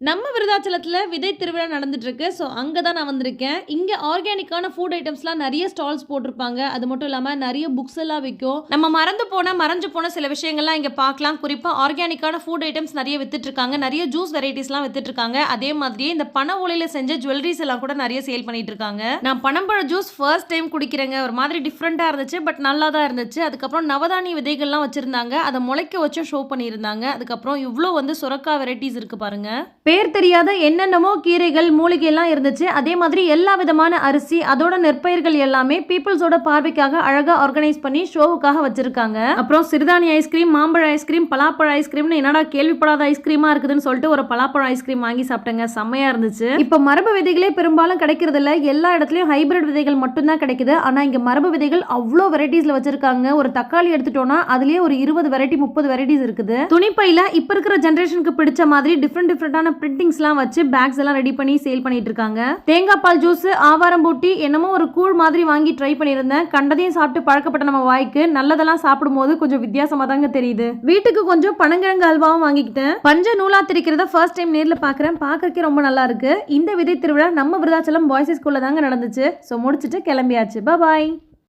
நம்ம விருதாச்சலத்துல விதை திருவிழா நடந்துட்டு இருக்கு. ஸோ அங்க தான் நான் வந்திருக்கேன். இங்க ஆர்கானிக்கான ஃபுட் ஐட்டம்ஸ்லாம் நெறைய ஸ்டால்ஸ் போட்டிருப்பாங்க. அது மட்டும் இல்லாம நெறைய புக்ஸ் எல்லாம் விக்கும். நம்ம மறைஞ்சு போன சில விஷயங்கள்லாம் இங்க பார்க்கலாம். குறிப்பா ஆர்கானிக்கான ஃபுட் ஐட்டம்ஸ் நெறைய வித்துட்டு இருக்காங்க. நெறைய ஜூஸ் வெரைட்டிஸ்லாம் வித்துட்டு இருக்காங்க. அதே மாதிரியே இந்த பனை ஓலையில செஞ்ச ஜுவல்லரிஸ் எல்லாம் கூட நெறைய சேல் பண்ணிட்டு இருக்காங்க. நான் பனம்பழ ஜூஸ் ஃபர்ஸ்ட் டைம் குடிக்கிறேங்க. ஒரு மாதிரி டிஃபரெண்டா இருந்துச்சு. பட் நல்லா தான் இருந்துச்சு. அதுக்கப்புறம் நவதானிய விதைகள்லாம் வச்சிருந்தாங்க. அதை முளைக்க வச்சு ஷோ பண்ணியிருந்தாங்க. அதுக்கப்புறம் இவ்ளோ சுரக்கா வெரைட்டிஸ் இருக்கு பாருங்க. பேர் தெரியாத என்னென்னமோ கீரைகள் மூலிகை எல்லாம் இருந்துச்சு. அதே மாதிரி எல்லா விதமான அரிசி அதோட நெற்பயிர்கள் எல்லாமே பீப்புள்ஸோட பார்வைக்காக அழகா ஆர்கனைஸ் பண்ணி ஷோவுக்காக வச்சிருக்காங்க. அப்புறம் சிறுதானிய ஐஸ்கிரீம், மாம்பழ ஐஸ்கிரீம், பலாப்பழ ஐஸ்கிரீம்னு என்னடா கேள்விப்படாத ஐஸ்கிரீமா இருக்குதுன்னு சொல்லிட்டு ஒரு பலாப்பழ ஐஸ்கிரீம் வாங்கி சாப்பிட்டேங்க. செம்மையா இருந்துச்சு. இப்ப மரபு விதைகளே பெரும்பாலும் கிடைக்கிறது இல்ல. எல்லா இடத்துலயும் ஹைபிரிட் விதைகள் மட்டும் தான் கிடைக்குது. ஆனா இங்க மரபு விதைகள் அவ்வளோ வெரைட்டிஸ்ல வச்சிருக்காங்க. ஒரு தக்காளி எடுத்துட்டோம்னா அதுலயே ஒரு 20 வெரைட்டி 30 வெரைட்டிஸ் இருக்குது. துணிப்பையில இப்ப இருக்கிற ஜெனரேஷனுக்கு பிடிச்ச மாதிரி டிஃப்ரெண்டான பிரிண்டிங்ஸ்லாம் வச்சு பேக்ஸ் எல்லாம் ரெடி பண்ணி சேல் பண்ணிட்டு இருக்காங்க. தேங்காய் பால் ஜூஸ், ஆவாரம் பூட்டி, என்னமோ ஒரு கூழ் மாதிரி வாங்கி ட்ரை பண்ணியிருந்தேன். கண்டதையும் சாப்பிட்டு பழக்கப்பட்ட நம்ம வாய்க்கு நல்லதெல்லாம் சாப்பிடும்போது கொஞ்சம் வித்தியாசமா தாங்க தெரியுது. வீட்டுக்கு கொஞ்சம் பனங்கிழங்கு அல்வாவும் வாங்கிக்கிட்டேன். பஞ்ச நூலா திரிக்கிறத ஃபர்ஸ்ட் டைம் நேர்ல பாக்குறேன். பாக்கறதுக்கே ரொம்ப நல்லா இருக்கு. இந்த விதை திருவிழா நம்ம விருதாச்சலம் பாய்ஸ் ஸ்கூல்ல தாங்க நடந்துச்சு. ஸோ முடிச்சுட்டு கிளம்பியாச்சு. பாய்.